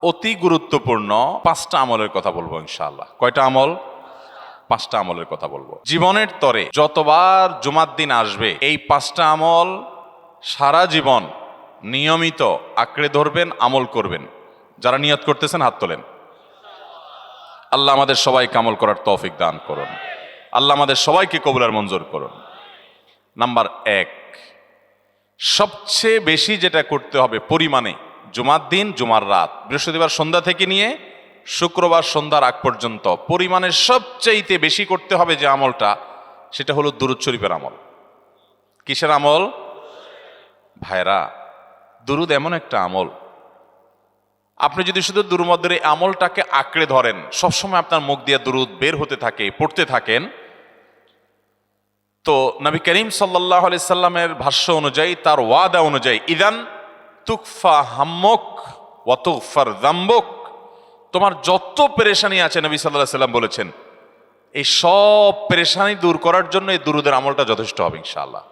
অতি গুরুত্বপূর্ণ 5টা আমলের কথা বলবো ইনশাআল্লাহ। কয়টা আমল? 5টা আমলের কথা বলবো। জীবনের তরে যতবার জুমার দিন আসবে এই 5টা আমল সারা জীবন নিয়মিত আঁকড়ে ধরবেন, আমল করবেন। যারা নিয়ত করতেছেন হাত তোলেন। আল্লাহ আমাদের সবাইকে আমল করার তৌফিক দান করুন। আল্লাহ আমাদের সবাইকে কবুল আর মঞ্জুর করুন। নাম্বার 1, সবচেয়ে বেশি যেটা করতে হবে পরিমাণে, জুমার দিন, জুমার রাত, বৃহস্পতিবার সন্ধ্যা থেকে নিয়ে শুক্রবার সন্ধ্যার আগ পর্যন্ত পরিমাণে সবচাইতে বেশি করতে হবে যে আমলটা, সেটা হলো দুরূদ শরীফের আমল। কিসের আমল? ভাইরা, দুরূদ এমন একটা আমল, আপনি যদি শুধু দুরূদের এই আমলটাকে আঁকড়ে ধরেন, সবসময় আপনার মুখ দিয়ে দুরূদ বের হতে থাকে, পড়তে থাকেন, তো নবী করিম সাল্লাল্লাহু আলাইহি সাল্লামের ভাষ্য অনুযায়ী, তার ওয়াদা অনুযায়ী, ইদান তুকফা হাম্মুক ওয়া তুগফার যামবুক, তোমার যত পেরেশানি আছে নবী সাল্লাল্লাহু আলাইহি সাল্লাম বলেছেন এই সব পেরেশানি দূর করার জন্য এই দুরূদের আমলটা যথেষ্ট হবে ইনশাআল্লাহ।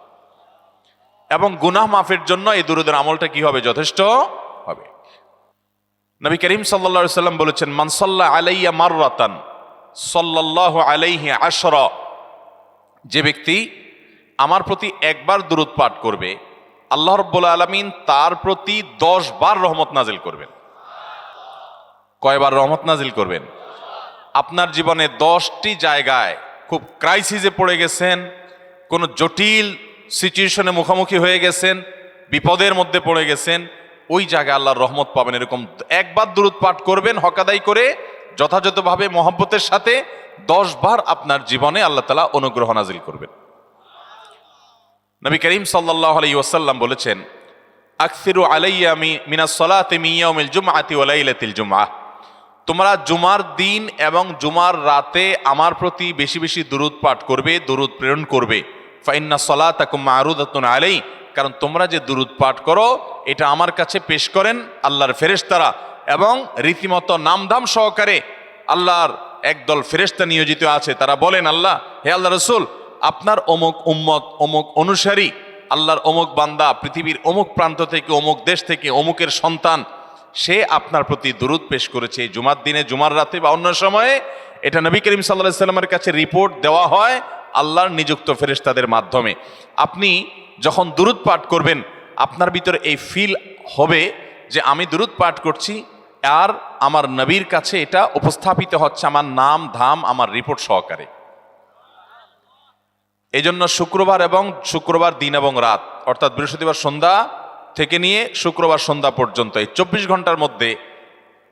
এবং গুনাহ মাফের জন্য এই দুরূদের আমলটা কি হবে? যথেষ্ট হবে। নবী করিম সাল্লাল্লাহু আলাইহি সাল্লাম বলেছেন, মান সাল্লা আলাইয়া মাররাতান সাল্লাল্লাহু আলাইহি আশরা, যে ব্যক্তি আমার প্রতি একবার দুরূদ পাঠ করবে, আল্লাহ রাব্বুল আলামিন তার প্রতি 10 বার রহমত নাজিল করবেন। কয়বার রহমত নাজিল করবেন? আপনার জীবনে 10টি জায়গায় খুব ক্রাইসিসে পড়ে গেছেন, কোনো জটিল সিচুয়েশনে মুখোমুখি হয়ে গেছেন, বিপদের মধ্যে পড়ে গেছেন, ওই জায়গায় আল্লাহর রহমত পাবেন। এরকম একবার দুরূদ পাঠ করবেন হকাদাই করে, যথাযথভাবে মহব্বতের সাথে 10 বার আপনার জীবনে আল্লাহ তাআলা অনুগ্রহ নাজিল করবেন। নবী করিম সাল্লাল্লাহু আলাইহি ওয়াসাল্লাম বলেছেন, আকসিরু আলাইয়া মিনাস সালাতি মিন ইয়াউমিল জুমআতি ওয়া লাইলাতিল জুমআহ, তোমরা জুমার দিন এবং জুমার রাতে আমার প্রতি বেশি বেশি দুরূদ পাঠ করবে, দুরূদ প্রেরণ করবে। ফাইন্না সালাতাকুম মা'রুদাতুন আলাই, কারণ তোমরা যে দুরূদ পাঠ করো এটা আমার কাছে পেশ করেন আল্লাহর ফেরেশতারা, এবং রীতিমতো নামধাম সহকারে আল্লাহর একদল ফেরেশতা নিয়োজিত আছে। তারা বলেন, আল্লাহ, হে আল্লাহ রাসূল, আপনার অমুক উম্মত, অমুক অনুসারী, আল্লাহর অমুক বান্দা পৃথিবীর অমুক প্রান্ত থেকে, অমুক দেশ থেকে, অমুকের সন্তান, সে আপনার প্রতি দুরূদ পেশ করেছে জুমার দিনে, জুমার রাতে বা অন্য সময়ে। এটা নবী করিম সাল্লাল্লাহু আলাইহি সাল্লামের কাছে রিপোর্ট দেওয়া হয় আল্লাহর নিযুক্ত ফেরেশতাদের মাধ্যমে। আপনি যখন দুরূদ পাঠ করবেন, আপনার ভিতরে এই ফিল হবে যে আমি দুরূদ পাঠ করছি আর আমার নবীর কাছে এটা উপস্থাপিত হচ্ছে আমার নাম ধাম, আমার রিপোর্ট সহকারে। এই জন্য শুক্রবার দিন এবং রাত, অর্থাৎ বৃহস্পতিবার সন্ধ্যা থেকে নিয়ে শুক্রবার সন্ধ্যা পর্যন্ত এই 24 ঘন্টার মধ্যে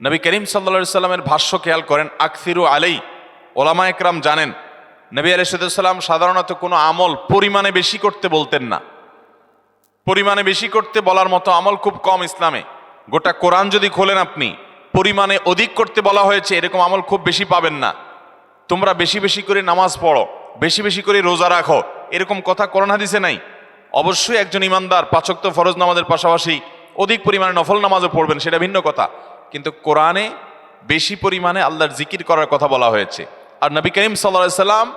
নবী করিম সাল্লাল্লাহু আলাইহি সাল্লামের ভাষ্য খেয়াল করেন, আকসিরু আলাই, ওলামা একরাম জানেন নবী আলাইহিস সালাম সাধারণত কোনো আমল পরিমাণে বেশি করতে বলতেন না। পরিমাণে বেশি করতে বলার মতো আমল খুব কম ইসলামে। গোটা কোরআন যদি খোলেন আপনি, পরিমাণে অধিক করতে বলা হয়েছে এরকম আমল খুব বেশি পাবেন না। তোমরা বেশি বেশি করে নামাজ পড়ো, বেশি বেশি করে রোজা রাখো, এরকম কথা কোরআন হাদিসে নাই। অবশ্যই একজন ইমানদার 5 ওয়াক্ত ফরজ নামাজের পাশাপাশি অধিক পরিমাণে নফল নামাজও পড়বেন, সেটা ভিন্ন কথা, কিন্তু কোরআনে বেশি পরিমাণে আল্লাহর জিকির করার কথা বলা হয়েছে। আর নবী করিম সাল্লাল্লাহু আলাইহি সাল্লাম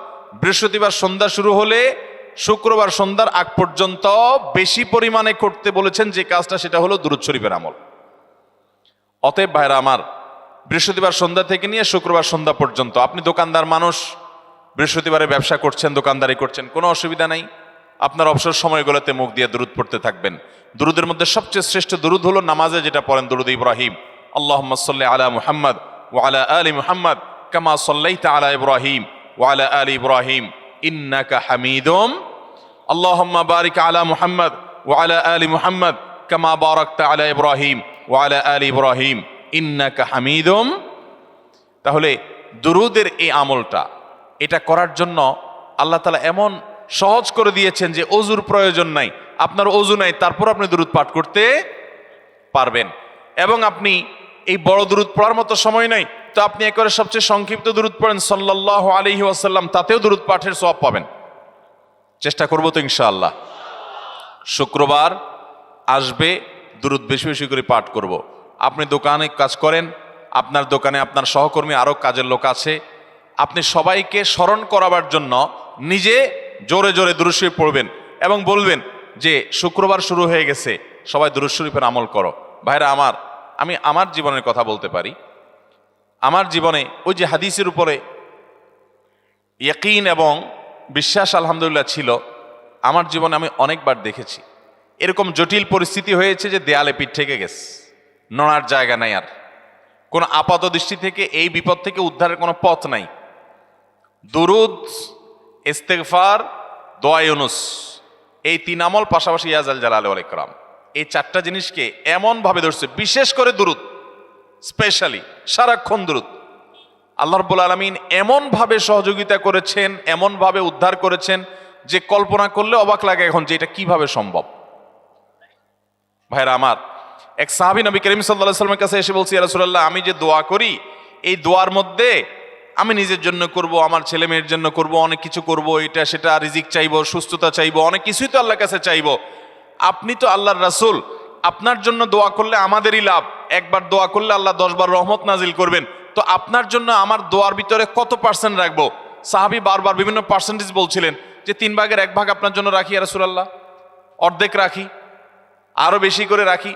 বৃহস্পতিবার সন্ধ্যা শুরু হলে শুক্রবার সন্ধ্যার আগ পর্যন্ত বেশি পরিমাণে করতে বলেছেন যে কাজটা, সেটা হলো দুরূদ শরীফের আমল। অতএব ভাইরা আমার, বৃহস্পতিবার সন্ধ্যা থেকে নিয়ে শুক্রবার সন্ধ্যা পর্যন্ত, আপনি দোকানদার মানুষ, বৃহস্পতিবারে ব্যবসা করছেন, দোকানদারি করছেন, কোনো অসুবিধা নাই, আপনার অবসর সময়গুলোতে মুখ দিয়ে দুরূদ পড়তে থাকবেন। দুরূদের মধ্যে সবচেয়ে শ্রেষ্ঠ দুরূদ হলো নামাজে যেটা পড়েন, দুরূদ ইব্রাহিম, আল্লাহুম্মা সাল্লি আলা মুহাম্মদ ওয়া আলা আলি মুহাম্মদ কামা সাল্লাইতা আলা ইব্রাহিম ওয়া আলা আলি ইব্রাহিম ইন্নাকা হামিদুম, আল্লাহুম্মা বারিক আলা মুহাম্মদ ওয়া আলা আলি মুহাম্মদ কামা বারাকতা আলা ইব্রাহিম ওয়া আলা আলি ইব্রাহিম ইন্নাকা হামিদুম। তাহলে দুরূদের এই আমলটা, এটা করার জন্য আল্লাহ তাআলা এমন সহজ করে দিয়েছেন যে ওযুর প্রয়োজন নাই। আপনার ওযু নাই, তারপর আপনি দুরূদ পাঠ করতে পারবেন। এবং আপনি এই বড় দুরূদ পড়ার মতো সময় নাই, তো আপনি একেবারে সবচেয়ে সংক্ষিপ্ত দুরূদ পড়েন সাল্লাল্লাহু আলাইহি ওয়াসাল্লাম, তাতেও দুরূদ পাঠের সওয়াব পাবেন। চেষ্টা করব তো ইনশাআল্লাহ। শুক্রবার আসবে, দুরূদ বেশি বেশি করে পাঠ করব। আপনি দোকানে কাজ করেন, আপনার দোকানে আপনার সহকর্মী আরও কাজের লোক আছে, আপনি সবাইকে স্মরণ করাবার জন্য নিজে জোরে জোরে দুরূদ শরীফ পড়বেন এবং বলবেন যে শুক্রবার শুরু হয়ে গেছে, সবাই দুরূদ শরীফের আমল করো। ভাইরা আমার, আমি আমার জীবনের কথা বলতে পারি। আমার জীবনে ওই যে হাদিসের উপরে ইয়াকিন এবং বিশ্বাস আলহামদুলিল্লাহ ছিল, আমার জীবনে আমি অনেকবার দেখেছি এরকম জটিল পরিস্থিতি হয়েছে যে দেয়ালে পিঠ থেকে গেছে, নড়ার জায়গা নাই, আর কোনো আপাত দৃষ্টি থেকে এই বিপদ থেকে উদ্ধারের কোনো পথ নাই। দুরুদ, ইস্তেগফার, দোয়া ইউনুস, এই 3 আমল পাশাপাশি ইয়াজাল জালাল ওয়াল ইকরাম, এই 4টা জিনিসকে এমনভাবে ধরছে, বিশেষ করে দুরুদ, স্পেশালি সারাক্ষণ দুরুদ। আল্লাহ রাব্বুল আলামিন এমনভাবে সহযোগিতা করেছেন, এমনভাবে উদ্ধার করেছেন যে কল্পনা করলে অবাক লাগে এখন যে এটা কিভাবে সম্ভব। ভাইরা আমার, এক সাহাবী নবী করিম সাল্লাল্লাহু আলাইহি ওয়াসাল্লামের কাছে এসে বলছি, ইয়া রাসূলুল্লাহ, আমি যে দোয়া করি এই দোয়ার মধ্যে আমি নিজের জন্য করব, আমার ছেলে মেয়ের জন্য করব, অনেক কিছু করব, এটা সেটা, রিজিক চাইবো, সুস্থতা চাইবো, অনেক কিছুই তো আল্লাহর কাছে চাইবো। আপনি তো আল্লাহর রাসূল, আপনার জন্য দোয়া করলে আমাদেরই লাভ, একবার দোয়া করলে আল্লাহ 10 বার রহমত নাজিল করবেন, তো আপনার জন্য আমার দোয়ার ভিতরে কত পার্সেন্ট রাখবো? সাহাবী বারবার বিভিন্ন পার্সেন্টেজ বলছিলেন যে 3 ভাগের 1 ভাগ আপনার জন্য রাখি ইয়া রাসূলুল্লাহ, অর্ধেক রাখি, আরো বেশি করে রাখি।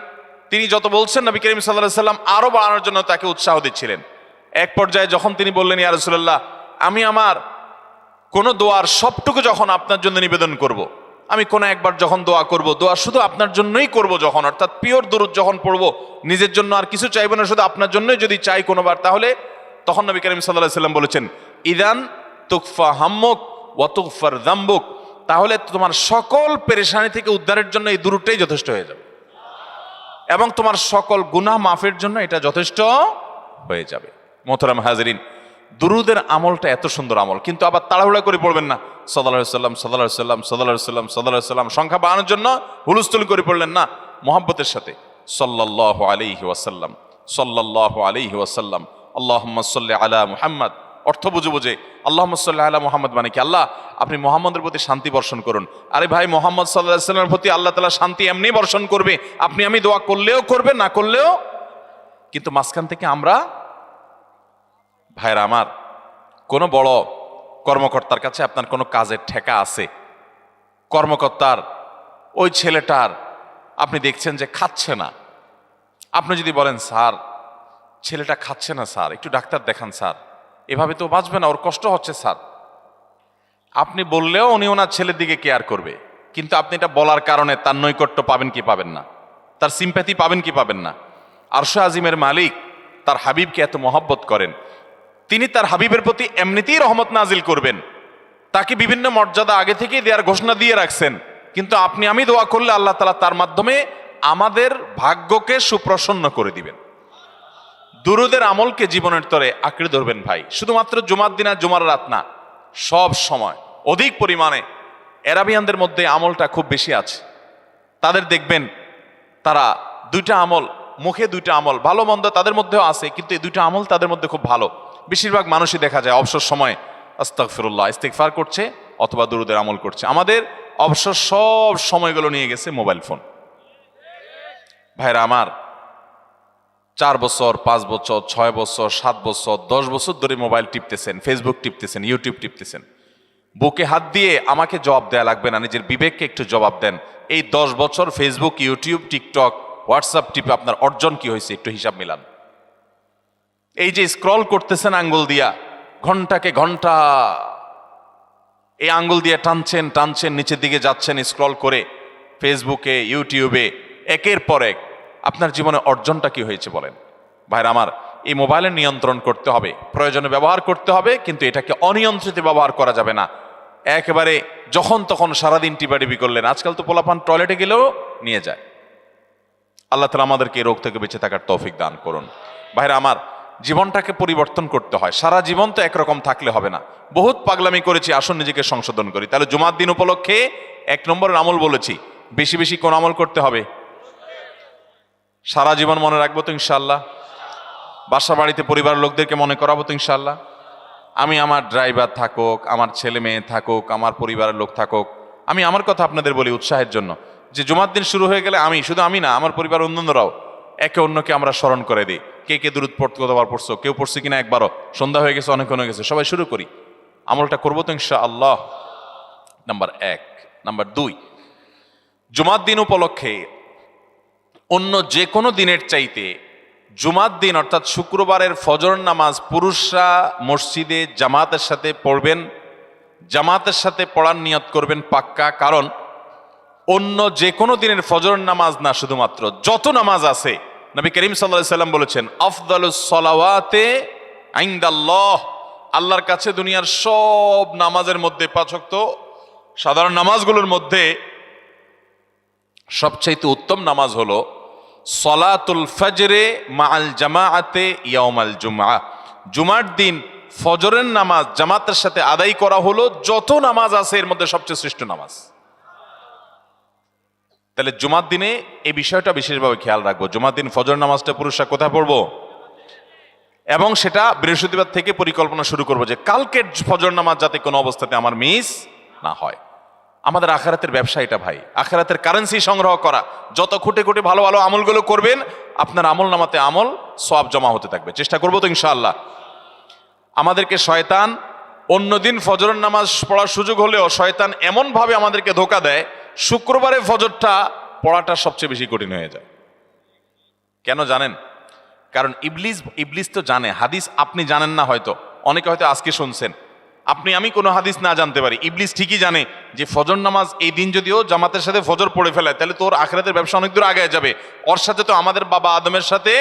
তিনি যত বলছেন নবী করিম সাল্লাল্লাহু আলাইহি সাল্লাম আরো বাড়ানোর জন্য তাকে উৎসাহ দিচ্ছিলেন। এক পর্যায়ে যখন তিনি বললেন, ইয়া রাসূলুল্লাহ, আমি আমার কোন দোয়ার সবটুকু যখন আপনার জন্য নিবেদন করব, আমি কোন একবার যখন দোয়া করব, দোয়া শুধু আপনার জন্যই করব যখন, অর্থাৎ পিওর দুরূদ যখন পড়বো, নিজের জন্য আর কিছু চাইবো না, শুধু আপনার জন্যই যদি চাই কোনোবার, তাহলে তখন নবী করিম সাল্লাল্লাহু আলাইহি সাল্লাম বলেছেন, ইদান তুকফা হাম্মুক ওয়া তুগফার যামবুক, তাহলে তোমার সকল পেরেশানি থেকে উদ্ধারের জন্য এই দুরূদটাই যথেষ্ট হয়ে যাবে, এবং তোমার সকল গুনাহ মাফের জন্য এটা যথেষ্ট হয়ে যাবে। মোহতারাম হাজরিন, দুরুদের আমলটা এত সুন্দর আমল, কিন্তু আবার তাড়াহুড়া করে পড়বেন না, সাল্লাল্লাহু আলাইহি সাল্লাম সাল্লাল্লাহু আলাইহি সাল্লাম সাল্লাল্লাহু আলাইহি সাল্লাম সাল্লাল্লাহু আলাইহি সাল্লাম সংখ্যা বাড়ানোর জন্য হুলস্থুল করে পড়লেন না, মুহাব্বতের সাথে সাল্লাল্লাহু আলাইহি ওয়াসাল্লাম সাল্লাল্লাহু আলাইহি ওয়াসাল্লাম আল্লাহুম্মা সাল্লি আলা মুহাম্মদ, অর্থ বুঝে বুঝে আল্লাহুম্মা সাল্লি আলা মুহাম্মদ মানে কি, আল্লাহ আপনি মুহাম্মদের প্রতি শান্তি বর্ষণ করুন। আরে ভাই, মুহাম্মদ সাল্লাল্লাহু আলাইহি সাল্লামের প্রতি আল্লাহ তাআলা শান্তি এমনি বর্ষণ করবে, আপনি আমি দোয়া করলেও করবে, না করলেও। কিন্তু মাঝখান থেকে আমরা, ভাইরা আমার, কোনো বড় কর্মকর্তার কাছে আপনার কোনো কাজের ঠেকা আছে, কর্মকর্তার ওই ছেলেটার আপনি দেখছেন যে খাচ্ছে না, আপনি যদি বলেন, স্যার ছেলেটা খাচ্ছে না স্যার, একটু ডাক্তার দেখান স্যার, এভাবে তো বাঁচবে না, ওর কষ্ট হচ্ছে স্যার, আপনি বললেও উনি ওনার ছেলের দিকে কেয়ার করবে, কিন্তু আপনি এটা বলার কারণে তার নৈকট্য পাবেন কি পাবেন না, তার সিম্প্যাথি পাবেন কি পাবেন না। আরশে আজিমের মালিক তার হাবিবকে এত মহব্বত করেন, তিনি তার হাবিবের প্রতি এমনিতেই রহমত নাজিল করবেন, তাকে বিভিন্ন মর্যাদা আগে থেকেই দেওয়ার ঘোষণা দিয়ে রাখছেন, কিন্তু আপনি আমি দোয়া করলে আল্লাহ তাআলা তার মাধ্যমে আমাদের ভাগ্যকে সুপ্রসন্ন করে দিবেন। দুরুদের আমলকে জীবনের তরে আঁকড়ে ধরবেন ভাই, শুধুমাত্র জুমার দিন আর জুমার রাত না, সব সময় অধিক পরিমাণে। এরাবিয়ানদের মধ্যে আমলটা খুব বেশি আছে, তাদের দেখবেন তারা 2টা আমল, মুখে 2টা আমল, ভালো মন্দ তাদের মধ্যেও আছে, কিন্তু এই 2টা আমল তাদের মধ্যে খুব ভালো। বেশিরভাগ মানুষই দেখা যায় অবসর সময় আস্তাগফিরুল্লাহ, ইস্তিগফার করছে অথবা দুরুদের আমল করছে। আমাদের অবসর সব সময়গুলো নিয়ে গেছে মোবাইল ফোন। ভাইরা আমার, 4 বছর 5 বছর 6 বছর 7 বছর 10 বছর ধরে মোবাইল টিপতেছেন, ফেসবুক টিপতেছেন, ইউটিউব টিপতেছেন। বুকে হাত দিয়ে আমাকে জবাব দেয়া লাগবে না, নিজের বিবেককে একটু জবাব দেন। এই 10 বছর ফেসবুক, ইউটিউব, টিকটক, হোয়াটসঅ্যাপ টিপে আপনার অর্জন কি হয়েছে একটু হিসাব মিলান। এই যে স্ক্রল করতেছেন আঙ্গুল দিয়া, ঘন্টাকে ঘন্টা এই আঙ্গুল দিয়ে টানছেন টানছেন, নিচের দিকে যাচ্ছেন স্ক্রল করে ফেসবুকে, ইউটিউবে, একের পর এক, আপনার জীবনে অর্জনটা কি হয়েছে বলেন? ভাইরা আমার, এই মোবাইলের নিয়ন্ত্রণ করতে হবে, প্রয়োজনে ব্যবহার করতে হবে, কিন্তু এটাকে অনিয়ন্ত্রিত ব্যবহার করা যাবে না। একেবারে যখন তখন সারাদিন টিপাটিপি করলেন, আজকাল তো পোলাপান টয়লেটে গেলেও নিয়ে যায়। আল্লাহ তাআলা আমাদেরকে এই রোগ থেকে বেঁচে থাকার তৌফিক দান করুন। ভাইরা আমার, জীবনটাকে পরিবর্তন করতে হয়, সারা জীবন তো একরকম থাকলে হবে না। বহুত পাগলামি করেছি, আসুন নিজেকে সংশোধন করি। তাহলে জুমার দিন উপলক্ষে 1 নম্বরের আমল বলেছি, বেশি বেশি কোন আমল করতে হবে? সারা জীবন মনে রাখবো তো ইনশাআল্লাহ? বাসা বাড়িতে পরিবারের লোকদেরকে মনে করাবো তো ইনশাআল্লাহ? আমি আমার ড্রাইভার থাকুক, আমার ছেলে মেয়ে থাকুক, আমার পরিবারের লোক থাকুক, আমি আমার কথা আপনাদের বলি উৎসাহের জন্য, যে জুমার দিন শুরু হয়ে গেলে আমি, শুধু আমি না, আমার পরিবার অন্যান্যরাও একে অন্যকে আমরা স্মরণ করে দিই। কে কে দুরূদ পড়তে কতবার পড়ছো, কেউ পড়ছে কিনা একবারও, সন্ধ্যা হয়ে গেছে, অনেক হয়ে গেছে, সবাই শুরু করি, আমলটা করবো তো ইনশাআল্লাহ। নাম্বার 1। নাম্বার 2, জুমার দিন উপলক্ষে অন্য যে কোনো দিনের চাইতে জুমার দিন অর্থাৎ শুক্রবারের ফজর নামাজ পুরুষরা মসজিদে জামাতের সাথে পড়বেন, জামাতের সাথে পড়ার নিয়ত করবেন পাক্কা। কারণ অন্য যে কোনো দিনের ফজর নামাজ না, শুধুমাত্র যত নামাজ আছে, নবী করিম সাল্লাল্লাহু আলাইহি সাল্লাম বলেছেন আফদালুস সালাওয়াতে ইনদাল্লাহ, আল্লাহর কাছে দুনিয়ার সব নামাজের মধ্যে, 5 ওয়াক্ত সাধারণ নামাজগুলোর মধ্যে সবচাইতে উত্তম নামাজ হলো সলাতুল ফজরে মাআল জামাআতে ইয়াউমাল জুমআহ, জুমার দিন ফজরের নামাজ জামাতের সাথে আদায় করা হলো যত নামাজ আছে এর মধ্যে সবচেয়ে শ্রেষ্ঠ নামাজ। তাহলে জুমার দিনে এই বিষয়টা বিশেষভাবে খেয়াল রাখবো। জুমার দিন ফজর নামাজটা পুরুষরা কোথায় পড়বো, এবং সেটা বৃহস্পতিবার থেকে পরিকল্পনা শুরু করবো যে কালকের ফজর নামাজ যাতে কোনো অবস্থাতে আমার মিস না হয়। আমাদের আখিরাতের ব্যবসা এটা ভাই, আখিরাতের কারেন্সি সংগ্রহ করা। যত খুঁটে খুঁটে ভালো ভালো আমলগুলো করবেন, আপনার আমল নামাতে আমল সওয়াব জমা হতে থাকবে। চেষ্টা করবো তো ইনশাআল্লাহ। আমাদেরকে শয়তান অন্যদিন ফজরের নামাজ পড়ার সুযোগ হলেও শয়তান এমনভাবে আমাদেরকে ধোঁকা দেয়, শুক্রবারে ফজরটা পড়াটা সবচেয়ে বেশি কঠিন হয়ে যায়। কেন জানেন? কারণ ইবলিস তো জানে হাদিস আপনি জানেন না, হয়তো অনেকে হয়তো আজকে শুনছেন, আমি কোনো হাদিস না জানতে পারি, ইবলিস ঠিকই জানে যে ফজর নামাজ এই দিন যদিও জামাতের সাথে ফজর পড়ে ফেলে তাহলে তোর আখিরাতের ব্যবসা অনেক দূর আগে যাবে। ওর সাথে তো আমাদের বাবা আদমের সাথে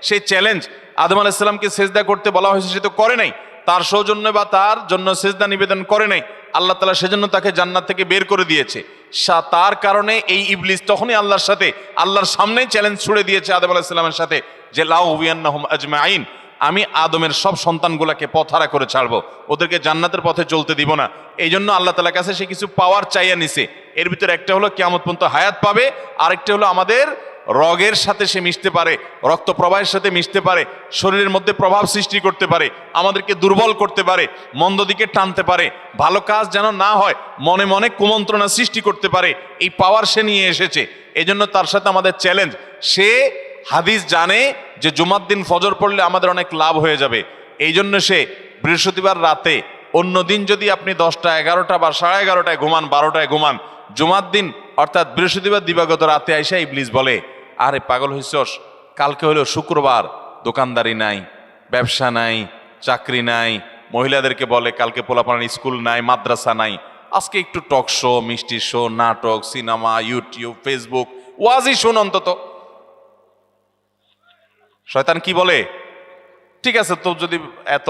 সেই চ্যালেঞ্জ, আদম আলাইহিস সালামকে সেজদা করতে বলা হয়েছে, সে তো করে নাই, তার সৌজন্য বা তার জন্য সেজদা নিবেদন করে নাই, আল্লাহ তাআলা সেজন্য তাকে জান্নাত থেকে বের করে দিয়েছে। তার কারণে এই ইবলিস তখনই আল্লাহর সাথে, আল্লাহর সামনেই চ্যালেঞ্জ ছুড়ে দিয়েছে আদম আলাইহিস সালামের সাথে যে লা উবিয়ান্নাহুম আজমাইন, আমি আদমের সব সন্তানগুলাকে পথহারা করে ছাড়বো, ওদেরকে জান্নাতের পথে চলতে দিব না। এই জন্য আল্লাহ তাআলার কাছে সে কিছু পাওয়ার চাইয়া নিছে। এর ভিতরে একটা হলো কিয়ামত পর্যন্ত হায়াত পাবে, আরেকটা হলো আমাদের রগের সাথে সে মিশতে পারে, রক্ত প্রবাহের সাথে মিশতে পারে, শরীরের মধ্যে প্রভাব সৃষ্টি করতে পারে, আমাদেরকে দুর্বল করতে পারে, মন্দ দিকে টানতে পারে, ভালো কাজ যেন না হয় মনে মনে কুমন্ত্রণা সৃষ্টি করতে পারে। এই পাওয়ার সে নিয়ে এসেছে। এই জন্য তার সাথে আমাদের চ্যালেঞ্জ। সে হাদিস জানে যে জুমার দিন ফজর পড়লে আমাদের অনেক লাভ হয়ে যাবে। এই জন্য সে বৃহস্পতিবার রাতে, অন্য দিন যদি আপনি 10টা 11টা বা 11:30টায় ঘুমান, 12টায় ঘুমান, জুমার দিন অর্থাৎ বৃহস্পতিবার দিবাগত রাতে আইসা ইবলিস বলে, আরে পাগল হইছস, কালকে হলো শুক্রবার, দোকানদারি নাই, ব্যবসা নাই, চাকরি নাই, মহিলাদেরকে বলে কালকে পোলাপানের স্কুল নাই, মাদ্রাসা নাই, আজকে একটু টক শো, মিষ্টি শো, নাটক, সিনেমা, ইউটিউব, ফেসবুক, ওয়াজই শোন অন্তত। শয়তান কি বলে, ঠিক আছে তো যদি এত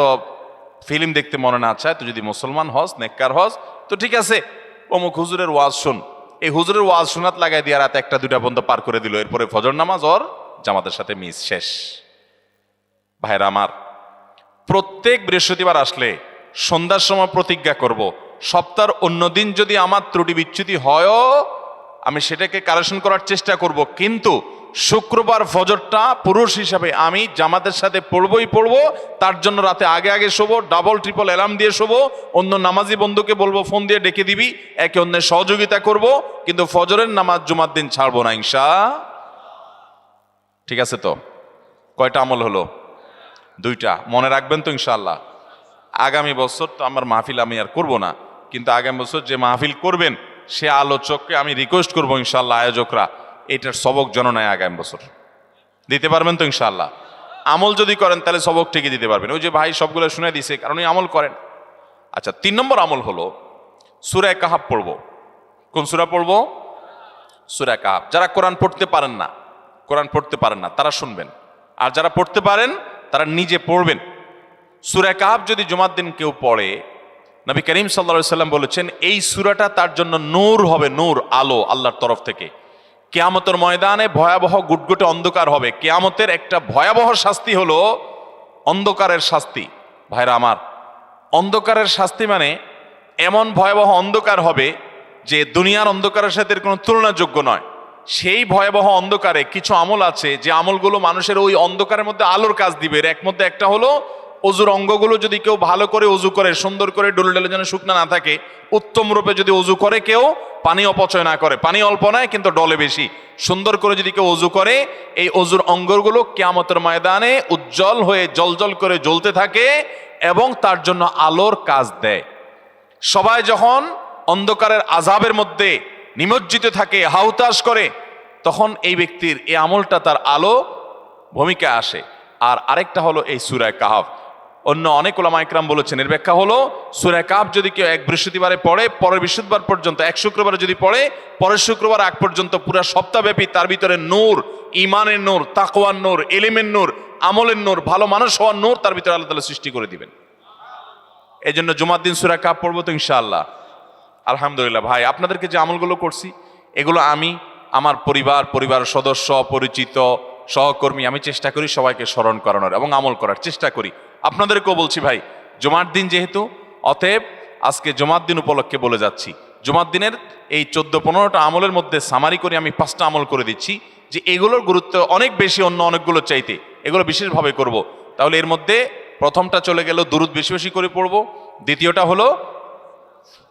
ফিল্ম দেখতে মনে না চায়, তো যদি মুসলমান হস, নেককার হস, তো ঠিক আছে অমুক হুজুরের ওয়াজ শোন। এই হুজুরের ওয়াজ শোনাত লাগাই দিয়ে রাতে 1টা 2টা পর্যন্ত পার করে দিল। এরপরে ফজর নামাজ ওর জামাতের সাথে মিস, শেষ। ভাইরা আমার, প্রত্যেক বৃহস্পতিবার আসলে সন্ধ্যার সময় প্রতিজ্ঞা করব, সপ্তাহের অন্য দিন যদি আমার ত্রুটি বিচ্যুতি হয়ও আমি সেটাকে কারেকশন করার চেষ্টা করব, কিন্তু শুক্রবার ফজরটা পুরুষ হিসাবে আমি জামাতের সাথে পড়বই পড়বো। তার জন্য রাতে আগে আগে শোবো, ডাবল ট্রিপল অ্যালার্ম দিয়ে শোবো, অন্য নামাজি বন্ধুকে বলবো ফোন দিয়ে ডেকে দিবি, একে অন্যের সহযোগিতা করব, কিন্তু ফজরের নামাজ জুমার দিন ছাড়বো না ইনশাআল্লাহ। ঠিক আছে তো? কয়টা আমল হলো? 2টা। মনে রাখবেন তো ইনশাআল্লাহ। আগামী বছর তো আমার মাহফিল আমি আর করব না, কিন্তু আগামী বছর যে মাহফিল করবেন সে আলোচককে আমি রিকোয়েস্ট করবো ইনশাআল্লাহ, আয়োজকরা এটার সবক জননায় আগামী বছর দিতে পারবেন তো ইনশাআল্লাহ। আমল যদি করেন তাহলে সবক ঠিকই দিতে পারবেন। ওই যে ভাই সবগুলো শুনে দিছে, কারণ এই আমল করেন। আচ্ছা, 3 নম্বর আমল হলো সূরা কাহাফ পড়বো। কোন সূরা পড়বো? সূরা কাহাফ। যারা কোরআন পড়তে পারেন না তারা শুনবেন, আর যারা পড়তে পারেন তারা নিজে পড়বেন। সূরা কাহাফ যদি জুমার দিন কেউ পড়ে, নবী করিম সাল্লাল্লাহু আলাইহি সাল্লাম বলেছেন এই সূরাটা তার জন্য নূর হবে, নূর, আলো আল্লাহর তরফ থেকে। কিয়ামতের ময়দানে ভয়াবহ গুটগুটে অন্ধকার হবে। কিয়ামতের একটা ভয়াবহ শাস্তি হলো অন্ধকারের শাস্তি। ভাইরা আমার, অন্ধকারের শাস্তি মানে এমন ভয়াবহ অন্ধকার হবে যে দুনিয়ার অন্ধকারের সাথে কোনো তুলনাযোগ্য নয়। সেই ভয়াবহ অন্ধকারে কিছু আমল আছে যে আমলগুলো মানুষের ওই অন্ধকারের মধ্যে আলোর কাজ দিবে। এর মধ্যে একটা হলো অজুর অঙ্গগুলো যদি কেউ ভালো করে অজু করে, সুন্দর করে ডলে ডলে যেন শুকনা না থাকে, উত্তম রূপে যদি অজু করে, কেউ পানি অপচয় না করে, পানি অল্প নেয় কিন্তু ডলে বেশি, সুন্দর করে যদি কেউ অজু করে, এই অজুর অঙ্গগুলো কিয়ামতের ময়দানে উজ্জ্বল হয়ে জলজল করে জ্বলতে থাকে এবং তার জন্য আলোর কাজ দেয়। সবাই যখন অন্ধকারের আযাবের মধ্যে নিমজ্জিত থাকে, হাহুতাশ করে, তখন এই ব্যক্তির এই আমলটা তার আলো ভূমিকা আসে। আর আরেকটা হলো এই সূরা কাহফ। অন্য অনেক ওলামা ইকরাম বলেছেন এর ব্যাখ্যা হলো সূরা কাহফ যদি কেউ এক বৃহস্পতিবারে পড়ে, পরের বৃহস্পতিবার পর্যন্ত, এক শুক্রবারে যদি পড়ে, পরের শুক্রবার আগ পর্যন্ত পুরা সপ্তাহব্যাপী তার ভিতরে নূর, ইমানের নূর, তাকওয়ার নূর, ইলমের নূর, আমলের নূর, ভালো মানুষ হওয়ার নূর তার ভিতরে আল্লাহ তাআলা সৃষ্টি করে দিবেন। এই জন্য জুমার দিন সূরা কাহফ পড়বো তো ইনশাআল্লাহ। আলহামদুলিল্লাহ ভাই, আপনাদেরকে যে আমলগুলো করছি এগুলো আমি, আমার পরিবার সদস্য, পরিচিত, সহকর্মী, আমি চেষ্টা করি সবাইকে স্মরণ করানোর এবং আমল করার চেষ্টা করি। আপনাদেরকেও বলছি ভাই, জুমার দিন যেহেতু, অতএব আজকে জুমার দিন উপলক্ষে বলে যাচ্ছি, জুমার দিনের এই 14-15টা আমলের মধ্যে সামারি করে আমি 5টা আমল করে দিচ্ছি, যে এগুলোর গুরুত্ব অনেক বেশি অন্য অনেকগুলো চাইতে, এগুলো বিশেষভাবে করব। তাহলে এর মধ্যে প্রথমটা চলে গেল দুরুদ বেশি বেশি করে পড়ব। দ্বিতীয়টা হলো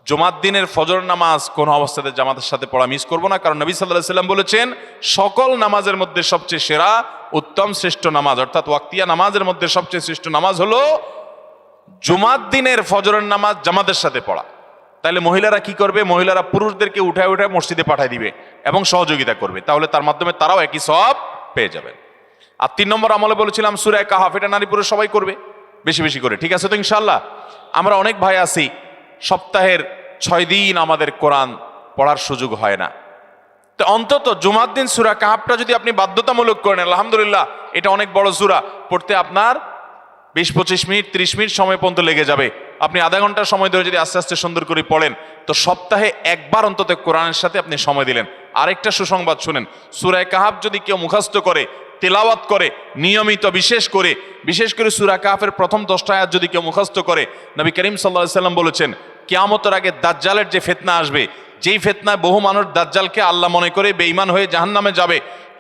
জুমার দিনের ফজর নামাজ কোন অবস্থাতে জামাতের সাথে পড়া মিস করব না, কারণ নবী সাল্লাল্লাহু আলাইহি সাল্লাম বলেছেন সকল নামাজের মধ্যে সবচেয়ে সেরা, উত্তম, শ্রেষ্ঠ নামাজ, অর্থাৎ ওয়াক্তিয়া নামাজের মধ্যে সবচেয়ে শ্রেষ্ঠ নামাজ হলো জুমার দিনের ফজরের নামাজ জামাতের সাথে পড়া। তাহলে মহিলারা কি করবে? মহিলারা পুরুষদেরকে উঠায় উঠায় মসজিদে পাঠিয়ে দিবে এবং সহযোগিতা করবে, তাহলে তার মাধ্যমে তারাও একই সওয়াব পেয়ে যাবেন। আর 3 নম্বর আমলে বলেছিলাম সূরা কাহফ, এটা নারী পুরুষ সবাই করবে বেশি বেশি করে, ঠিক আছে তো ইনশাআল্লাহ? আমরা অনেক ভাই আছি সপ্তাহের 6 দিন আমাদের কোরআন পড়ার সুযোগ হয় না, তো অন্তত জুমার দিন সূরা কাহফটা যদি আপনি বাধ্যতামূলক করেন, আলহামদুলিল্লাহ, এটা অনেক বড় সূরা, পড়তে আপনার 20-25 মিনিট 30 মিনিট সময় পর্যন্ত লেগে যাবে। আপনি আধা ঘন্টা সময় ধরে যদি আস্তে আস্তে সুন্দর করে পড়েন, তো সপ্তাহে একবার অন্তত কোরআনের সাথে আপনি সময় দিলেন। আরেকটা সুসংবাদ শুনেন, সূরা কাহফ যদি কেউ মুখস্থ করে, তেলাওয়াত করে নিয়মিত, বিশেষ করে সূরা কাহফের প্রথম 10টা আয়াত যদি কেউ মুখস্থ করে, নবী করিম সাল্লাল্লাহু আলাইহি সাল্লাম বলেছেন কিয়ামতের আগে দাজ্জালের যে ফিতনা আসবে, যেই ফিতনায় বহু মানুষ দাজ্জালকে আল্লাহ মনে করে বেঈমান হয়ে জাহান্নামে যাবে,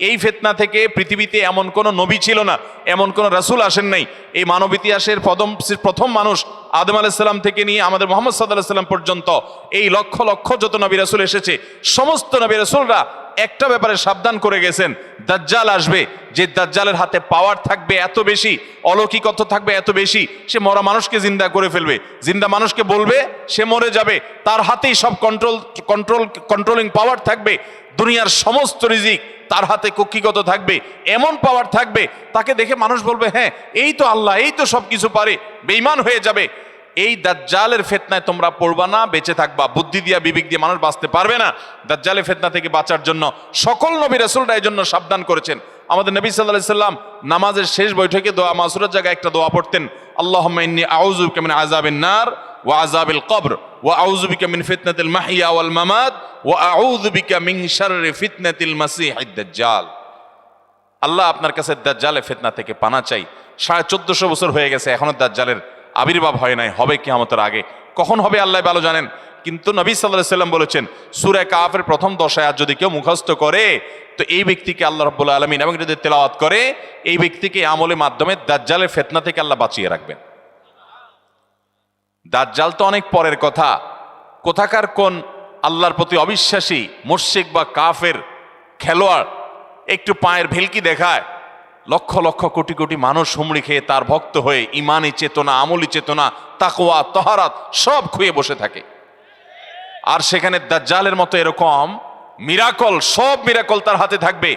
এই ফিতনা থেকে পৃথিবীতে এমন কোন নবী ছিল না, এমন কোন রাসূল আসেন নাই। এই মানব ইতিহাসের প্রথম মানুষ আদম আলাইহিস সালাম থেকে নিয়ে আমাদের মুহাম্মদ সাল্লাল্লাহু আলাইহি সাল্লাম পর্যন্ত এই লক্ষ লক্ষ যত নবী রাসূল এসেছে, সমস্ত নবী রাসূলরা একটা ব্যাপারে সাবধান করে গেছেন, দাজ্জাল আসবে, যে দাজ্জালের হাতে পাওয়ার থাকবে এত বেশি, অলৌকিকত্ব থাকবে এত বেশি, সে মরা মানুষকে জিন্দা করে ফেলবে, জিন্দা মানুষকে বলবে সে মরে যাবে, তার হাতেই সব কন্ট্রোলিং পাওয়ার থাকবে, দুনিয়ার সমস্ত রিজিক তার হাতে কক্ষিগত থাকবে, এমন পাওয়ার থাকবে তাকে দেখে মানুষ বলবে হ্যাঁ এই তো আল্লাহ, এই তো সব কিছু পারে, বেঈমান হয়ে যাবে। এই দাজ্জালের ফিতনায় তোমরা পড়বা না, বেঁচে থাকবা। বুদ্ধি দিয়া বিবেক দিয়ে মানুষ বাঁচতে পারবে না। দাজ্জালের ফিতনা থেকে বাঁচার জন্য সকল নবী রাসূলরা এই জন্য সাবধান করেছেন। আমাদের নবী সাল্লাল্লাহু আলাইহি সাল্লাম নামাজের শেষ বৈঠকে দোয়া মাসুরার জায়গায় একটা দোয়া পড়তেন, আল্লাহুম্মা ইন্নী আউযু বিকা মিন আযাবিন নার ওয়া আযাবিল কবর ওয়া আউযু বিকা মিন ফিতনাতিল মাহইয়া ওয়াল মামাত ওয়া আউযু বিকা মিন শাররি ফিতনাতিল মাসীহিদ দাজ্জাল। আল্লাহ আপনার কাছে দাজ্জালের ফিতনা থেকে পানা চাই। 1450 বছর হয়ে গেছে, এখনো দাজ্জালের আবির্ভাব হয় নাই, হবে কিয়ামতের আগে, কখন হবে আল্লাহ ভালো জানেন। কিন্তু নবী সাল্লাল্লাহু আলাইহি সাল্লাম বলেছেন সূরা কাহফের প্রথম 10 আয়াত যদি কেউ মুখস্থ করে, তো এই ব্যক্তিকে আল্লাহ রাব্বুল আলামিন এবং যদি তেলাওয়াত করে, এই ব্যক্তিকে আমলের মাধ্যমে দাজ্জালের ফিতনা থেকে আল্লাহ বাঁচিয়ে রাখবেন। দাজ্জাল তো অনেক পরের কথা, কোথাকার কোন আল্লাহর প্রতি অবিশ্বাসী মুশরিক বা কাফের খেলোয়াড় একটু পায়ের ভেলকি দেখায়, লক্ষ লক্ষ কোটি কোটি মানুষ হুমড়ি খেয়ে তার ভক্ত হয়ে ইমানি চেতনা, আমলি চেতনা, তাকওয়া, তাহারাত সব খুঁয়ে বসে থাকে। আর সেখানে দাজ্জালের মতো এরকম মিরাকল, সব মিরাকল তার হাতে থাকবে।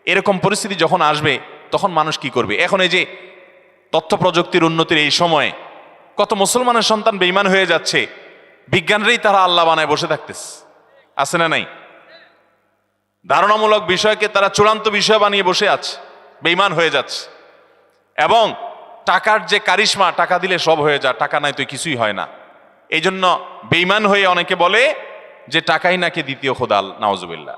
এরকম পরিস্থিতি যখন আসবে তখন মানুষ কি করবে? এখন এই যে তথ্য প্রযুক্তির উন্নতির এই সময়ে কত মুসলমানের সন্তান বেঈমান হয়ে যাচ্ছে, বিজ্ঞানরাই তারা আল্লাহ বানায় বসে থাকতেছে, আছে না নাই? ধারণামূলক বিষয়কে তারা চূড়ান্ত বিষয় বানিয়ে বসে আছে, বেঈমান হয়ে যাচ্ছে। এবং টাকার যে কারিশমা, টাকা দিলে সব হয়ে যায়, টাকা নাই তো কিছুই হয় না। এই জন্য বেঈমান হয়ে অনেকে বলে যে টাকাই নাকি দ্বিতীয় খোদা, নাউজুবিল্লাহ।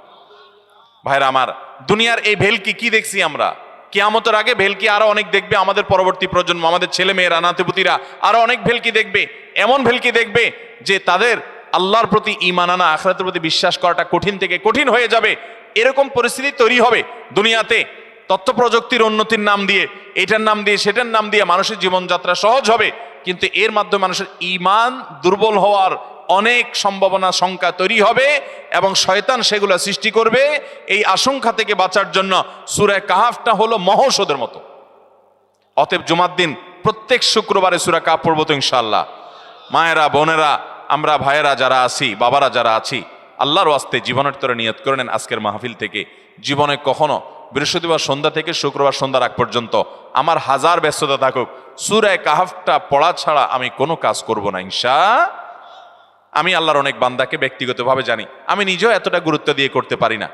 ভাইরা আমার, দুনিয়ার এই ভেলকি কি দেখছি আমরা, কিয়ামতের আগে ভেলকি আরো অনেক দেখবে আমাদের পরবর্তী প্রজন্ম, আমাদের ছেলে মেয়েরা, নাতিপুতিরা আরো অনেক ভেলকি দেখবে, এমন ভেলকি দেখবে যে তাদের আল্লাহর প্রতি ঈমান আনা, আখিরাতের প্রতি বিশ্বাস করাটা কঠিন থেকে কঠিন হয়ে যাবে। এরকম পরিস্থিতি তৈরি হবে দুনিয়াতে। তথ্য প্রযুক্তির উন্নতির নাম দিয়ে, এটার নাম দিয়ে, সেটার নাম দিয়ে মানুষের জীবনযাত্রা সহজ হবে, কিন্তু এর মাধ্যমে মানুষের ঈমান দুর্বল হওয়ার অনেক সম্ভাবনা, সংখ্যা তৈরি হবে এবং শয়তান সেগুলো সৃষ্টি করবে। এই আশঙ্কা থেকে বাঁচার জন্য সূরা কাহফটা হলো মহৌষধের মতো। অতএব জুমার দিন প্রত্যেক শুক্রবারে সূরা কাহফ পড়ব তো ইনশাআল্লাহ। মায়েরা, বোনেরা, আমরা ভাইয়েরা যারা আছি, বাবারা যারা আছি, আল্লাহর ওয়াস্তে জীবনের তরে নিয়ত করে নেন আজকের মাহফিল থেকে, জীবনে কখনো বৃহস্পতিবার সন্ধ্যা থেকে শুক্রবার সন্ধ্যার আগ পর্যন্ত আমার হাজার ব্যস্ততা থাকুক, সূরা কাহাফটা পড়া ছাড়া আমি কোনো কাজ করব না আমি আল্লাহর অনেক বান্দাকে ব্যক্তিগতভাবে জানি, আমি নিজেও এতটা গুরুত্ব দিয়ে করতে পারি না।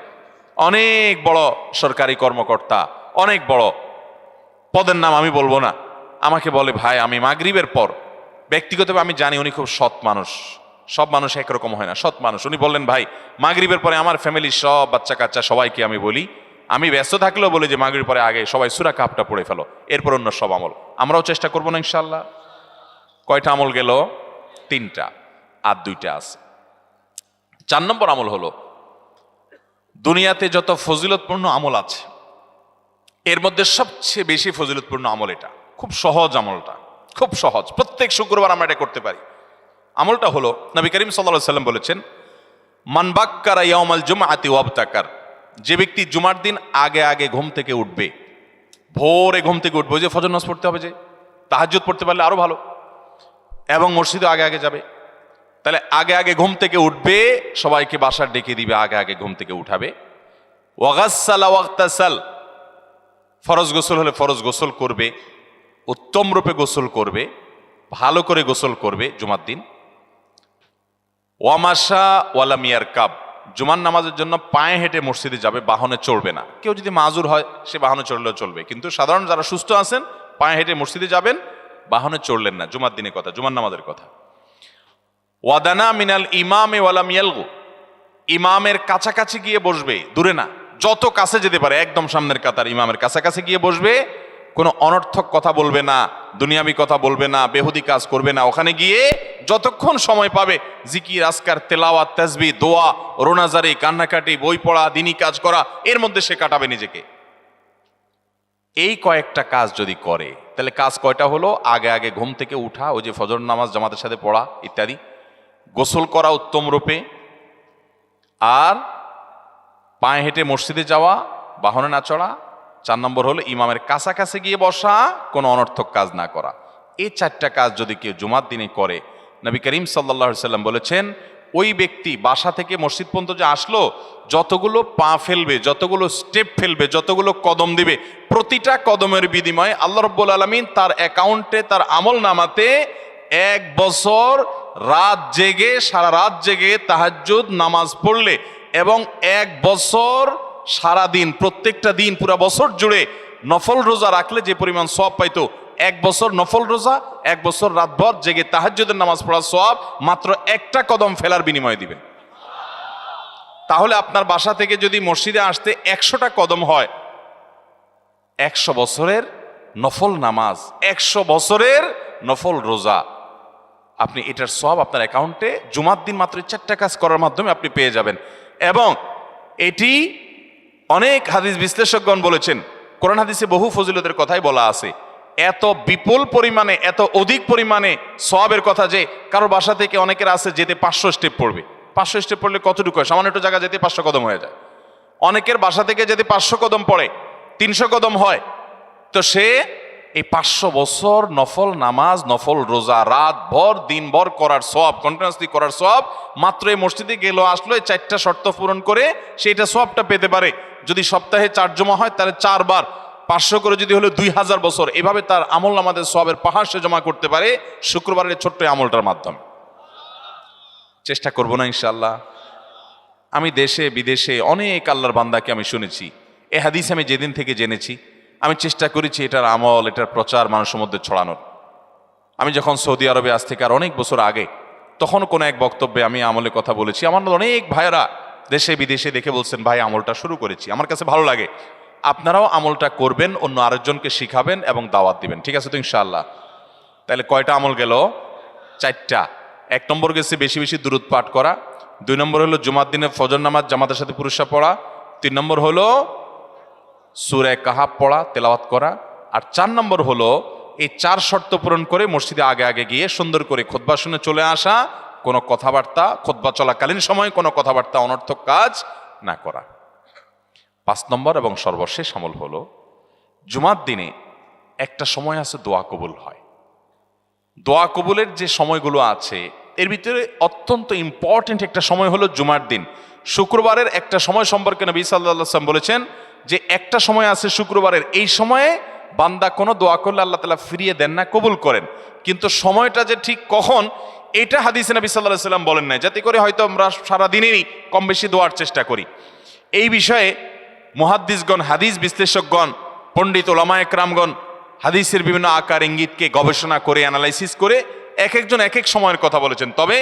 অনেক বড় সরকারি কর্মকর্তা, অনেক বড় পদের নাম আমি বলবো না, আমাকে বলে ভাই আমি মাগরিবের পর, ব্যক্তিগতভাবে আমি জানি উনি খুব সৎ মানুষ, সব মানুষ একরকম হয় না, সৎ মানুষ। উনি বললেন ভাই মাগরিবের পরে আমার ফ্যামিলির সব বাচ্চা কাচ্চা সবাইকে আমি বলি, আমি ব্যস্ত থাকলেও বলি যে মাগরিবের পরে আগে সবাই সূরা কাহাফটা পড়ে ফেলো, এরপর অন্য সব আমল। আমরাও চেষ্টা করবো না ইনশাআল্লাহ। কয়টা আমল গেল? 3টা, আর 2টা আছে। 4 নম্বর আমল হলো, দুনিয়াতে যত ফজিলতপূর্ণ আমল আছে এর মধ্যে সবচেয়ে বেশি ফজিলতপূর্ণ আমল এটা, খুব সহজ আমলটা, খুব সহজ, প্রত্যেক শুক্রবার আমরা এটা করতে পারি। আমলটা হলো, নবী করিম সাল্লাল্লাহু আলাইহি সাল্লাম বলেছেন, মান বাক্কারা ইয়াউমাল জুমআতি ওয়াবতাকার, যে ব্যক্তি জুমার দিন আগে আগে ঘুম থেকে উঠবে, ভোরে ঘুম থেকে উঠবে, ওই যে ফজর নামাজ পড়তে হবে, যে তাহাজ্জুদ পড়তে পারলে আরো ভালো, এবং মসজিদে আগে আগে যাবে, তাহলে আগে আগে ঘুম থেকে উঠবে, সবাইকে বাসার ডেকে দিবে, আগে আগে ঘুম থেকে উঠাবে। ওয়াগাসসালা ওয়াগতাসাল, ফরজ গোসল হলে ফরজ গোসল করবে, উত্তম রূপে গোসল করবে, ভালো করে গোসল করবে জুমার দিন। ওয়ামাশা ওয়ালাম ইয়ারকাব, জুমার নামাজের জন্য পায়ে হেঁটে মসজিদে যাবে, বাহনে চড়বে না। কেউ যদি মাজুর হয় সে বাহনে চড়লেও চলবে, কিন্তু সাধারণ যারা সুস্থ আছেন পায়ে হেঁটে মসজিদে যাবেন, বাহনে চড়লেন না। জুমার দিনের কথা, জুমার নামাজের কথা। ওয়াদানা মিনাল ইমামে ওয়ালাম ইয়ালগু, ইমামের কাছাকাছি গিয়ে বসবে, দূরে না, যত কাছে যেতে পারে একদম সামনের কাতার ইমামের কাছাকাছি গিয়ে বসবে, কোনো অনর্থক কথা বলবে না, দুনিয়াবি কথা বলবে না, বেহুদি কাজ করবে না। ওখানে গিয়ে যতক্ষণ সময় পাবে জিকির, আজকার, তেলাওয়াত, তাসবিহ, দোয়া, রোনাজারি, কান্নাকাটি, বই পড়া, দিনই কাজ করা, এর মধ্যে সে কাটাবে নিজেকে। এই কয়েকটা কাজ যদি করে তাহলে কাজ কয়টা হলো? আগে আগে ঘুম থেকে উঠা, ওই যে ফজর নামাজ জামাতের সাথে পড়া ইত্যাদি, গোসল করা উত্তম রূপে, আর পায়ে হেঁটে মসজিদে যাওয়া, বাহনে না চড়া। 4 নম্বর হলো ইমামের কাছাকাছি গিয়ে বসা, কোনো অনর্থক কাজ না করা। এই 4টা কাজ যদি কেউ জুমার দিনে করে, নবী করিম সাল্লাল্লাহু আলাইহি সাল্লাম বলেছেন, ওই ব্যক্তি বাসা থেকে মসজিদ পর্যন্ত যে আসলো, যতগুলো পা ফেলবে, যতগুলো স্টেপ ফেলবে, যতগুলো কদম দিবে, প্রতিটা কদমের বিনিময়ে আল্লাহ রাব্বুল আলামিন তার অ্যাকাউন্টে, তার আমল নামাতে 1 বছর রাত জেগে, সারা রাত জেগে তাহাজ্জুদ নামাজ পড়লে, এবং 1 বছর সারা দিন, প্রত্যেকটা দিন পুরা বছর জুড়ে নফল রোজা রাখলে যে পরিমাণ সওয়াব পাইতো, 1 বছর নফল রোজা, 1 বছর রাতভর জেগে তাহাজ্জুদের নামাজ পড়ার সওয়াব মাত্র একটা কদম ফেলার বিনিময়ে দিবেন। তাহলে আপনার বাসা থেকে যদি মসজিদে আসতে 100টা কদম হয়, 100 বছরের নফল নামাজ, 100 বছরের নফল রোজা, আপনি এটার সওয়াব আপনার অ্যাকাউন্টে জুমার দিন মাত্র 4টা কাজ করার মাধ্যমে আপনি পেয়ে যাবেন। এবং এটি অনেক হাদিস বিশ্লেষকগণ বলেছেন, কোরআন হাদিসে বহু ফজিলতের কথাই বলা আছে, এত বিপুল পরিমাণে, এত অধিক পরিমাণে সওয়াবের কথা যে কারো বাসা থেকে অনেকের আছে যেতে 500 স্টেপ পড়বে। 500 স্টেপ পড়লে কতটুকু হয়? সামান্য একটু জায়গা যেতে 500 কদম হয়ে যায়। অনেকের বাসা থেকে যেতে 500 কদম পড়ে 300 কদম হয়। তো সে এই 500 বছর নফল নামাজ, নফল রোজা, রাত ভর দিনভর করার সওয়াব, কন্টিনিউয়াসলি করার সওয়াব মাত্র এই মসজিদে গেল আসলো, এই 4টা শর্ত পূরণ করে সেইটা সওয়াবটা পেতে পারে। যদি সপ্তাহে 4 জমা হয় তাহলে 4 বার 500 করে যদি হলো 2000 বছর, এভাবে তার আমল নামাজের সওয়াবের পাহাড় সে জমা করতে পারে শুক্রবারের ছোট্ট আমলটার মাধ্যমে। চেষ্টা করব না ইনশাআল্লাহ? আমি দেশে বিদেশে অনেক আল্লাহর বান্দাকে আমি শুনেছি, এই হাদিস আমি যেদিন থেকে জেনেছি আমি চেষ্টা করেছি এটার আমল, এটার প্রচার মানুষের মধ্যে ছড়ানোর। আমি যখন সৌদি আরবে আজ থেকে আর অনেক বছর আগে, তখন কোনো এক বক্তব্যে আমি আমলের কথা বলেছি। আমার অনেক ভাইয়েরা দেশে বিদেশে দেখে বলছেন, ভাই আমলটা শুরু করেছি, আমার কাছে ভালো লাগে, আপনারাও আমলটা করবেন, অন্য আরেকজনকে শিখাবেন এবং দাওয়াত দিবেন। ঠিক আছে তো ইনশাআল্লাহ? তাহলে কয়টা আমল গেল? 4টা। 1 নম্বর গেছে বেশি বেশি দুরূদ পাঠ করা, 2 নম্বর হলো জুমার দিনে ফজর নামাজ জামাতের সাথে পুরুষরা পড়া, 3 নম্বর হলো সূরা কাহাফ পড়া, তেলাওয়াত করা, আর 4 নম্বর হলো এই 4 শর্ত পূরণ করে মসজিদে আগে আগে গিয়ে সুন্দর করে খুতবা শুনে চলে আসা, কোনো কথাবার্তা, খুতবা চলাকালীন সময় কোনো কথাবার্তা, অনর্থক কাজ না করা। 5 নম্বর এবং সর্বশেষ আমল হলো, জুমার দিনে একটা সময় আছে দোয়া কবুল হয়। দোয়া কবুলের যে সময়গুলো আছে এর ভিতরে অত্যন্ত ইম্পর্টেন্ট একটা সময় হলো জুমার দিন। শুক্রবারের একটা সময় সম্পর্কে নবী সাল্লাল্লাহু আলাইহি ওয়াসাল্লাম বলেছেন, যে একটা সময় আছে শুক্রবারের, এই সময়ে বান্দা কোনো দোয়া করলে আল্লাহ তাআলা ফিরিয়ে দেন না, কবুল করেন। কিন্তু সময়টা যে ঠিক কখন, এটা হাদিসে নবী সাল্লাল্লাহু আলাইহি ওয়াসাল্লাম বলেন নাই, যাতে করে হয়তো আমরা সারাদিনেরই কম বেশি দোয়ার চেষ্টা করি। এই বিষয়ে মুহাদ্দিসগণ, হাদিস বিশ্লেষকগণ, পণ্ডিত ওলামা একরামগণ হাদিসের বিভিন্ন আকার ইঙ্গিতকে গবেষণা করে, অ্যানালাইসিস করে এক একজন এক এক সময়ের কথা বলেছেন। তবে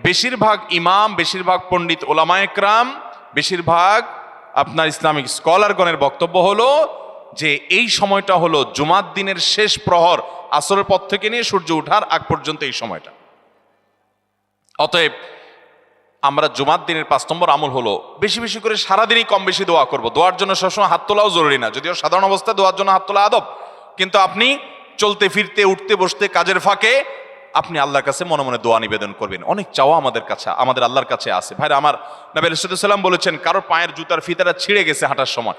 বেশিরভাগ ইমাম, বেশিরভাগ পণ্ডিত ওলামা একরাম, বেশিরভাগ আপনার ইসলামিক স্কলারগণের বক্তব্য হলো যে এই সময়টা হলো জুমার দিনের শেষ প্রহর, আসরের পর থেকে নিয়ে সূর্য ওঠার আগ পর্যন্ত এই সময়টা। অতএব আমরা জুমার দিনের 5 নম্বর আমল হলো বেশি বেশি করে সারাদিনই কম বেশি দোয়া করব। দোয়ার জন্য সবসময় হাত তোলাও জরুরি না, যদিও সাধারণ অবস্থায় দোয়ার জন্য হাত তোলা আদব, কিন্তু আপনি চলতে ফিরতে, উঠতে বসতে, কাজের ফাঁকে আপনি আল্লাহর কাছে মনে মনে দোয়া নিবেদন করবেন। অনেক চাওয়া আমাদের কাছে, আমাদের আল্লাহর কাছে আছে। ভাইরা আমার, নবী আলাইহিস সালাম বলেছেন কারোর পায়ের জুতার ফিতাটা ছিঁড়ে গেছে হাঁটার সময়,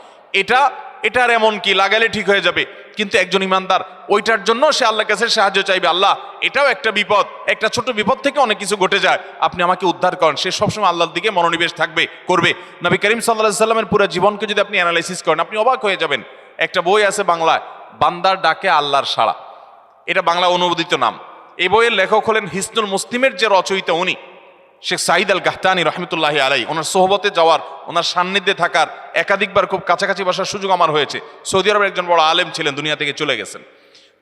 এটার এমন কি লাগালে ঠিক হয়ে যাবে, কিন্তু একজন ইমানদার ওইটার জন্য সে আল্লাহর কাছে সাহায্য চাইবে, আল্লাহ এটাও একটা বিপদ, একটা ছোট বিপদ থেকে অনেক কিছু ঘটে যায়, আপনি আমাকে উদ্ধার করেন। সে সবসময় আল্লাহর দিকে মনোনিবেশ করবে। নবী করিম সাল্লাল্লাহু আলাইহি সাল্লামের পুরো জীবনকে যদি আপনি অ্যানালাইসিস করেন, আপনি অবাক হয়ে যাবেন। একটা বই আছে বাংলায়, বান্দার ডাকে আল্লাহর সাড়া, এটা বাংলা অনুবাদিত নাম। এই বইয়ের লেখক হলেন হিসনুল মুসলিমের যে রচয়িতা, উনি শেখ সাঈদ আল গাহতানি রহমতুল্লাহি আলাই। ওনার সোহবতে যাওয়ার, ওনার সান্নিধ্যে থাকার একাধিকবার খুব কাছাকাছি বসার সুযোগ আমার হয়েছে। সৌদি আরবের একজন বড় আলেম ছিলেন, দুনিয়া থেকে চলে গেছেন।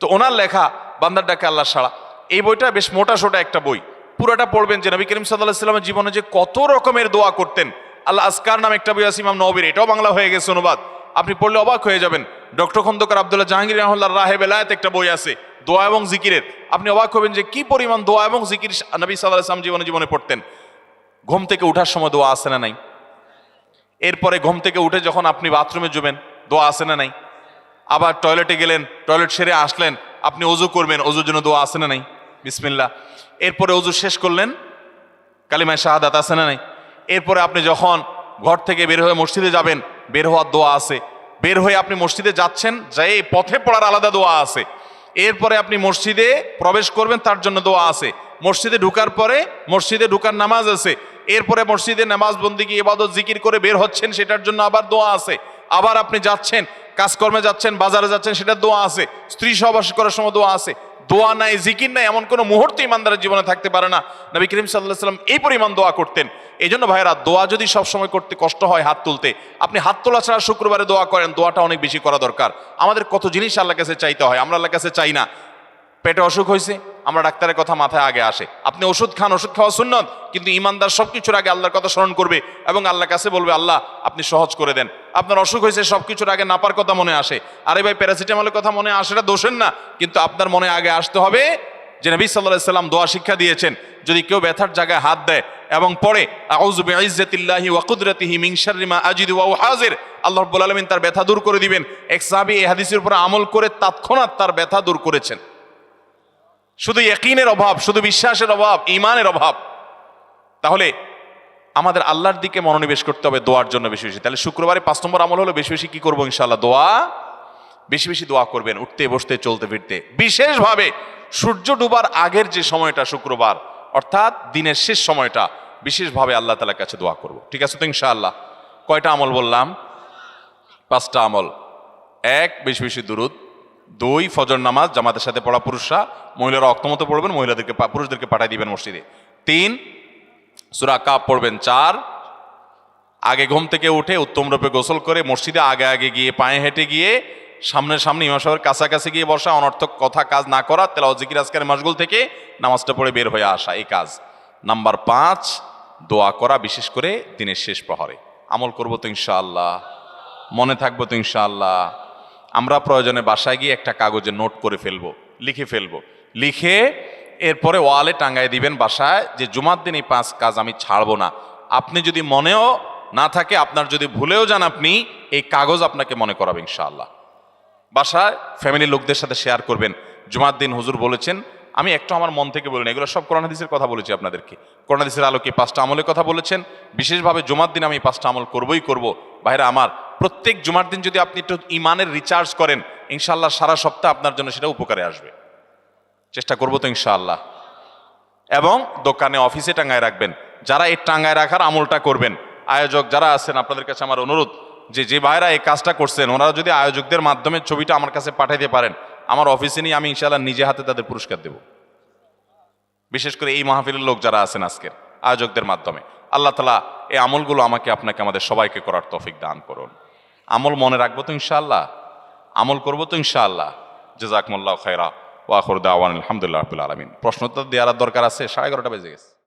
তো ওনার লেখা বান্দার ডাকে আল্লাহর সাড়া, এই বইটা বেশ মোটা সোটা একটা বই। পুরোটা পড়বেন যে নবী করিম সাল্লাল্লাহু আলাইহি ওয়াসাল্লামের জীবনে যে কত রকমের দোয়া করতেন। আল্লাহ আসকার নামে একটা বই আছে ইমাম নববীর, এটাও বাংলা হয়ে গেছে অনুবাদ, আপনি পড়লে অবাক হয়ে যাবেন। ডক্টর খন্দকার আব্দুল্লাহ জাহাঙ্গীর রাহিমাহুল্লাহ রাহে বেলায়েত একটা বই আছে দোয়া এবং জিকিরের, আপনি অবাক হবেন যে কি পরিমাণ দোয়া এবং জিকির নবী সাল্লাল্লাহু আলাইহি ওয়াসাল্লাম জীবনে পড়তেন। ঘুম থেকে উঠার সময় দোয়া আছে না নাই? এরপরে ঘুম থেকে উঠে যখন আপনি বাথরুমে যাবেন, দোয়া আছে না নাই? আবার টয়লেটে গেলেন, টয়লেট সেরে আসলেন, আপনি ওযু করবেন, ওযুর জন্য দোয়া আছে না নাই? বিসমিল্লাহ। এরপরে ওযু শেষ করলেন, কালিমায়ে শাহাদাত আছে না নাই? এরপরে আপনি যখন ঘর থেকে বের হয়ে মসজিদে যাবেন, বের হওয়ার দোয়া আছে। বের হয়ে আপনি মসজিদে যাচ্ছেন, যাই পথে পড়ার আলাদা দোয়া আছে। এরপরে আপনি মসজিদে প্রবেশ করবেন, তার জন্য দোয়া আছে। মসজিদে ঢুকার পরে মসজিদে ঢুকার নামাজ আছে। এরপরে মসজিদে নামাজ বন্দিগি ইবাদত জিকির করে বের হচ্ছেন, সেটার জন্য আবার দোয়া আছে। আবার আপনি যাচ্ছেন, কাজকর্মে যাচ্ছেন, বাজারে যাচ্ছেন, সেটার দোয়া আছে। স্ত্রী সহবাস করার সময় দোয়া আছে। দোয়া নাই, জিকির নাই, এমন কোনো মুহূর্ত ইমানদারের জীবনে থাকতে পারে না। নবী করিম সাল্লাল্লাহু আলাইহি ওয়াসাল্লাম এই পরিমাণ দোয়া করতেন। এই জন্য ভাইরা, দোয়া যদি সবসময় করতে কষ্ট হয় হাত তুলতে, আপনি হাত তোলা ছাড়া শুক্রবারে দোয়া করেন, দোয়াটা অনেক বেশি করা দরকার। আমাদের কত জিনিস আল্লাহর কাছে চাইতে হয়, আমরা আল্লাহর কাছে চাই না। পেটে অসুখ হয়েছে, আমরা ডাক্তারের কথা মাথায় আগে আসে, আপনি ওষুধ খান, ওষুধ খাওয়া সুন্নত, কিন্তু ইমানদার সবকিছুর আগে আল্লাহর কথা স্মরণ করবে এবং আল্লাহর কাছে বলবে, আল্লাহ আপনি সহজ করে দেন। আপনার অসুখ হয়েছে, সবকিছুর আগে নাপার কথা মনে আসে, আরে ভাই প্যারাসিটামলের কথা মনে আসে, এটা দোষের না, কিন্তু আপনার মনে আগে আসতে হবে যে নবী সাল্লাল্লাহু আলাইহি ওয়াসাল্লাম দোয়া শিক্ষা দিয়েছেন, যদি কেউ ব্যথার জায়গায় হাত দেয় এবং পড়ে আউযু বিইজ্জাতিল্লাহি ওয়া কুদরাতিহি মিন শাররি মা আজিদু ওয়া হাজির, আল্লাহ রাব্বুল আলামিন তার ব্যথা দূর করে দিবেন। এক সাহাবী এই হাদিসের উপর আমল করে তৎক্ষণাৎ তার ব্যথা দূর করেছেন। শুধু ইয়াকিনের অভাব, শুধু বিশ্বাসের অভাব, ঈমানের অভাব। তাহলে আমাদের আল্লাহর দিকে মনোনিবেশ করতে হবে দোয়ার জন্য বেশি বেশি। তাহলে শুক্রবারে 5 নম্বর আমল হলো বেশি বেশি কি করবো? ইনশাআল্লাহ দোয়া, বেশি বেশি দোয়া করবেন, উঠতে বসতে চলতে ফিরতে। বিশেষভাবে সূর্য ডুবার আগের যে সময়টা শুক্রবার, অর্থাৎ দিনের শেষ সময়টা, বিশেষভাবে আল্লাহ তাআলার কাছে দোয়া করব। ঠিক আছে তো ইনশাআল্লাহ? কয়টা আমল বললাম? 5টা আমল। 1, বেশি বেশি দুরুদ। 2, ফজর নামাজ জামাতের সাথে পড়া পুরুষরা, মহিলারা অক্তমত পড়বেন, পুরুষদেরকে পাঠিয়ে দিবেন মসজিদে। 3, সূরা কাফ পড়বেন। 4, আগে ঘুম থেকে উঠে উত্তম রূপে গোসল করে মসজিদে আগে আগে গিয়ে পায়ে হেঁটে গিয়ে সামনে ইমাম সাহেবের কাছাকাছি গিয়ে বসা, অনর্থক কথা কাজ না করা, তেলাওয়াত জিকির আজকারের মাশগুল থেকে নামাজটা পড়ে বের হয়ে আসা, এই কাজ। নাম্বার 5, দোয়া করা, বিশেষ করে দিনের শেষ প্রহরে। আমল করবো তো ইনশাআল্লাহ? মনে থাকবো তো ইনশাআল্লাহ? আমরা প্রয়োজনে বাসায় গিয়ে একটা কাগজে নোট করে ফেলবো, লিখে ফেলবো, লিখে এরপরে ওয়ালে টাঙ্গায় দিবেন বাসায় যে জুমার দিন এই 5 কাজ আমি ছাড়বো না। আপনি যদি মনেও না থাকে, আপনার যদি ভুলেও যান, আপনি এই কাগজ আপনাকে মনে করাবে ইনশাআল্লাহ। বাসায় ফ্যামিলির লোকদের সাথে শেয়ার করবেন, জুমার দিন হুজুর বলেছেন, আমি একটু আমার মন থেকে বলিনি, এগুলো সব কোরআন হাদিসের কথা বলেছি আপনাদেরকে। কোরআন হাদিসের আলোকে 5টা আমলের কথা বলেছেন, বিশেষভাবে জুমার দিন আমি 5টা আমল করবই করব। ভাইরা আমার, প্রত্যেক জুমার দিন যদি আপনি একটু ইমানের রিচার্জ করেন, ইনশাআল্লাহ সারা সপ্তাহ আপনার জন্য সেটা উপকারে আসবে। চেষ্টা করবো তো ইনশাআল্লাহ? এবং দোকানে অফিসে টাঙ্গায় রাখবেন। যারা এই টাঙ্গায় রাখার আমলটা করবেন, আয়োজক যারা আছেন, আপনাদের কাছে আমার অনুরোধ, যে যে ভাইরা এই কাজটা করছেন ওনারা যদি আয়োজকদের মাধ্যমে ছবিটা আমার কাছে পাঠাইতে পারেন, আমার অফিসে নিয়ে আমি ইনশাআল্লাহ নিজে হাতে তাদের পুরস্কার দেব। বিশেষ করে এই মাহফিলের লোক যারা আছেন আজকের আয়োজকদের মাধ্যমে। আল্লাহ তাআলা এই আমলগুলো আমাকে আপনাকে আমাদের সবাইকে করার তৌফিক দান করুন। আমল মনে রাখবো তো ইনশাআল্লাহ, আমল করবো তো ইনশাআল্লাহ। জাযাকুমুল্লাহু খায়রা ওয়া আখিরু দাওয়ানা আলহামদুলিল্লাহি রাব্বিল আলামিন। প্রশ্ন তো দেওয়ার দরকার আছে, 11:30 বেজে গেছে।